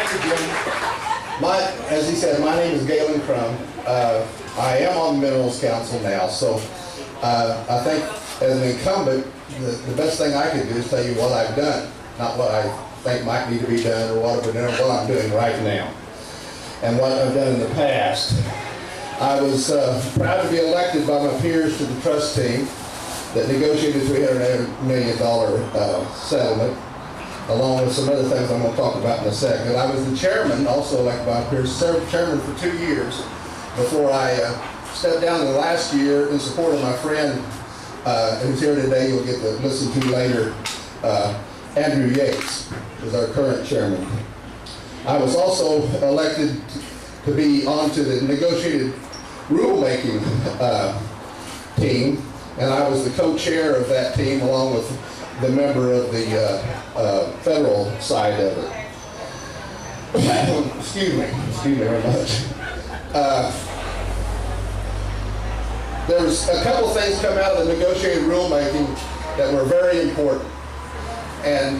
Thank you, Jim. As he said, my name is Galen Crumb. I am on the Minerals Council now, so I think as an incumbent, the best thing I can do is tell you what I've done, not what I think might need to be done or what I'm doing right now, and what I've done in the past. I was proud to be elected by my peers to the trust team that negotiated $300 million settlement, along with some other things I'm going to talk about in a second. I was the chairman, also elected by my peers, served chairman for 2 years before I stepped down in the last year in support of my friend who's here today, you'll get to listen to later, Andrew Yates is our current chairman. I was also elected to be onto the negotiated rulemaking team, and I was the co-chair of that team along with the member of the federal side of it. Excuse me very much. There's a couple things come out of the negotiated rulemaking that were very important, and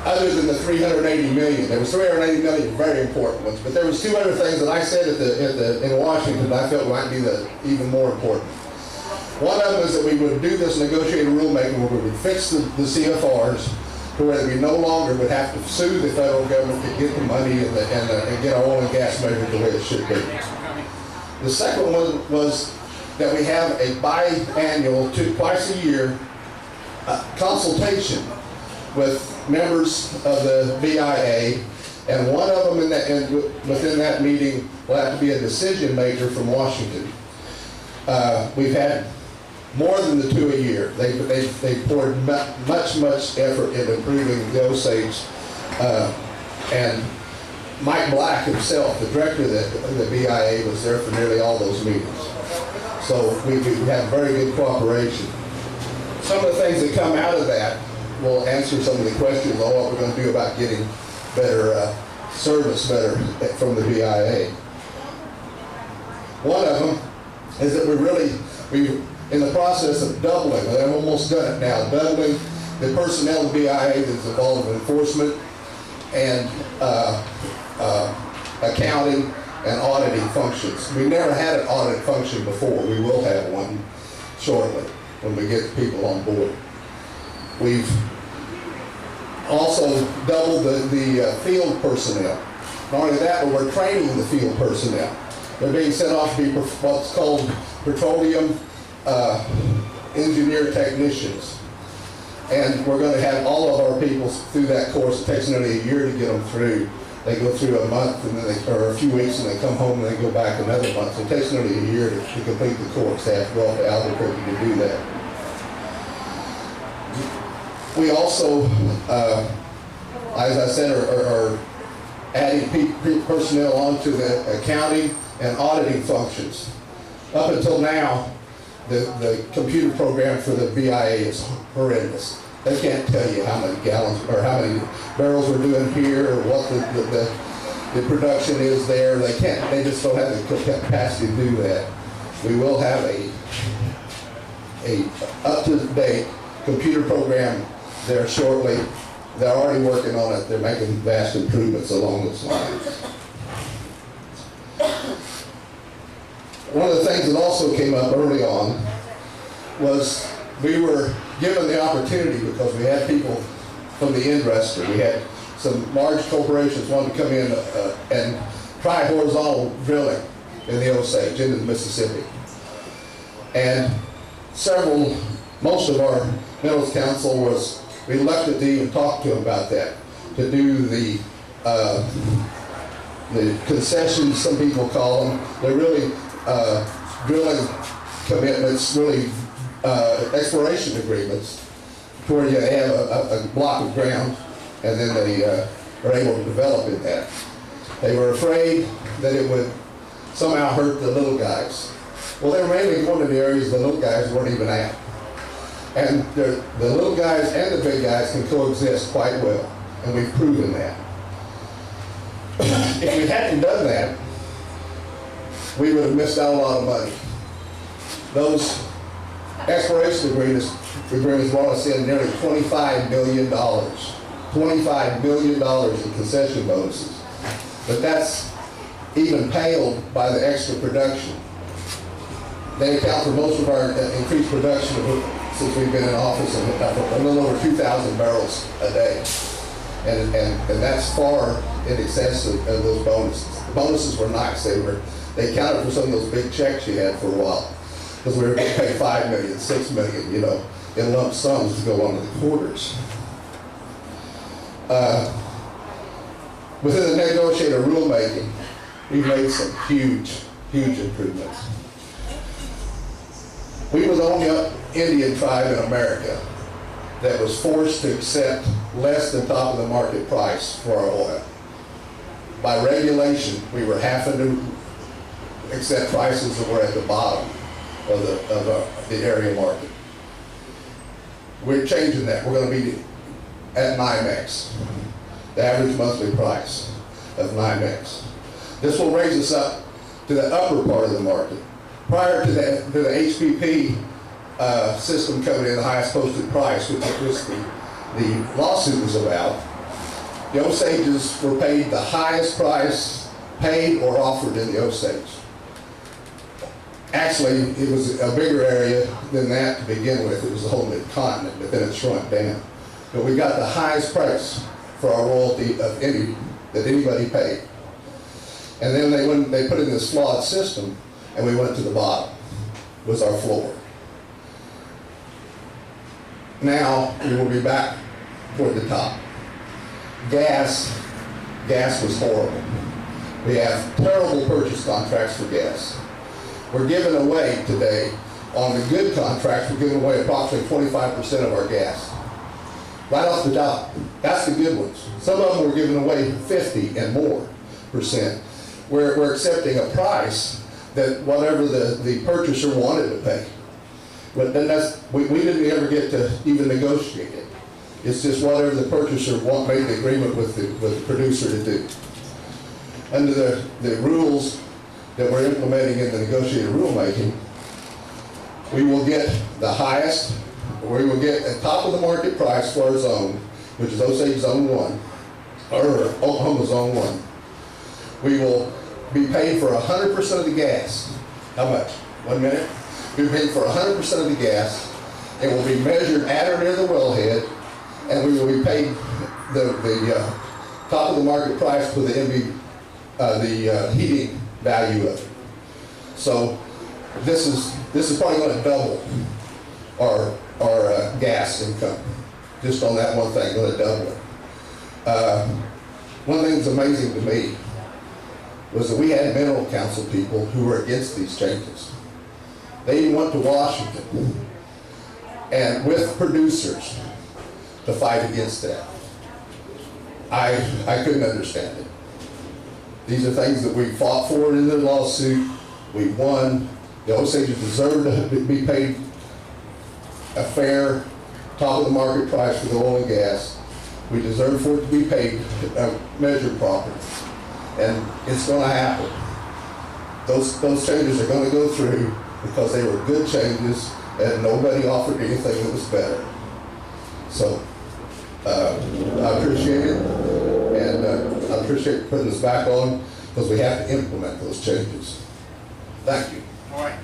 other than the $380 million, there was $380 million very important ones, but there was two other things that I said in Washington that I felt might be even more important. One of them is that we would do this negotiated rulemaking where we would fix the CFRs to where we no longer would have to sue the federal government to get the money and get our oil and gas measured the way it should be. The second one was that we have a biannual, twice a year, consultation with members of the BIA, and one of them within that meeting will have to be a decision maker from Washington. We've had more than the 2 a year. They poured much effort in improving the Osage, and Mike Black himself, the director of the BIA, was there for nearly all those meetings. So we have very good cooperation. Some of the things that come out of that will answer some of the questions on what we're going to do about getting better service from the BIA. One of them is that we're in the process of doubling, and I've almost done it now, doubling the personnel of BIA that's involved in enforcement and accounting and auditing functions. We never had an audit function before. We will have one shortly when we get people on board. We've also doubled the field personnel. Not only that, but we're training the field personnel. They're being sent off to be what's called petroleum engineer technicians. And we're going to have all of our people through that course. It takes nearly a year to get them through. They go through a month and then or a few weeks and they come home and they go back another month. So it takes nearly a year to complete the course. They have to go off to Albuquerque to do that. We also, as I said, are adding personnel onto the accounting and auditing functions. Up until now, the computer program for the BIA is horrendous. They can't tell you how many gallons or how many barrels we're doing here or what the production is there. They can't. They just don't have the capacity to do that. We will have a up-to-date computer program there shortly. They're already working on it. They're making vast improvements along those lines. One of the things that also came up early on was we were given the opportunity because we had people from the industry. We had some large corporations wanted to come in and try horizontal drilling in the Osage into the Mississippi. And most of our Minerals Council was reluctant to even talk to them about that, to do the concessions, some people call them. They're really drilling commitments, really exploration agreements, where you have a block of ground and then they are able to develop in that. They were afraid that it would somehow hurt the little guys. Well, they were mainly going to the areas the little guys weren't even at. And the little guys and the big guys can coexist quite well, and we've proven that. If we hadn't done that, we would have missed out a lot of money. Those exploration agreements brought us in nearly $25 million. $25 million in concession bonuses. But that's even paled by the extra production. They account for most of our increased production since we've been in office, a little over 2,000 barrels a day. And that's far in excess of those bonuses. The bonuses were nice. They counted for some of those big checks you had for a while. Because we were going to pay $5 million, $6 million, you know, in lump sums to go on to the quarters. Within the negotiated rulemaking, we've made some huge, huge improvements. We were the only Indian tribe in America that was forced to accept less than top of the market price for our oil. By regulation, we were having to accept prices that were at the bottom of the area market. We're changing that. We're going to be at NYMEX, the average monthly price of NYMEX. This will raise us up to the upper part of the market. Prior to the HPP system coming in, the highest posted price, which the lawsuit was about, the Osages were paid the highest price paid or offered in the Osage. Actually, it was a bigger area than that to begin with. It was the whole mid-continent, but then it shrunk down. But we got the highest price for our royalty of that anybody paid. And then they put in this flawed system, and we went to the bottom, was our floor. Now, we will be back toward the top. Gas was horrible. We have terrible purchase contracts for gas. We're giving away today, on the good contracts, we're giving away approximately 25% of our gas. Right off the top. That's the good ones. Some of them we're giving away 50 and more %. We're accepting a price that whatever the purchaser wanted to pay. But then we didn't ever get to even negotiate it. It's just whatever the purchaser made the agreement with the producer to do. Under the rules that we're implementing in the negotiated rulemaking, we will get the highest, we will get a top of the market price for our zone, which is Osage Zone 1, or Oklahoma Zone 1. We will be paid for 100% of the gas. How much? 1 minute? We'll be paid for 100% of the gas. It will be measured at or near the wellhead, and we will be paid the top of the market price for the heating value of it. So this is probably going to double our gas income, just on that one thing, going to double it. One thing that's amazing to me was that we had mineral council people who were against these changes. They even went to Washington and with producers to fight against that. I couldn't understand it. These are things that we fought for in the lawsuit. We won. The Osages deserve to be paid a fair, top of the market price for the oil and gas. We deserve for it to be paid, measured properly. And it's going to happen. Those changes are going to go through because they were good changes and nobody offered anything that was better. So I appreciate it, and I appreciate putting us back on because we have to implement those changes. Thank you. All right.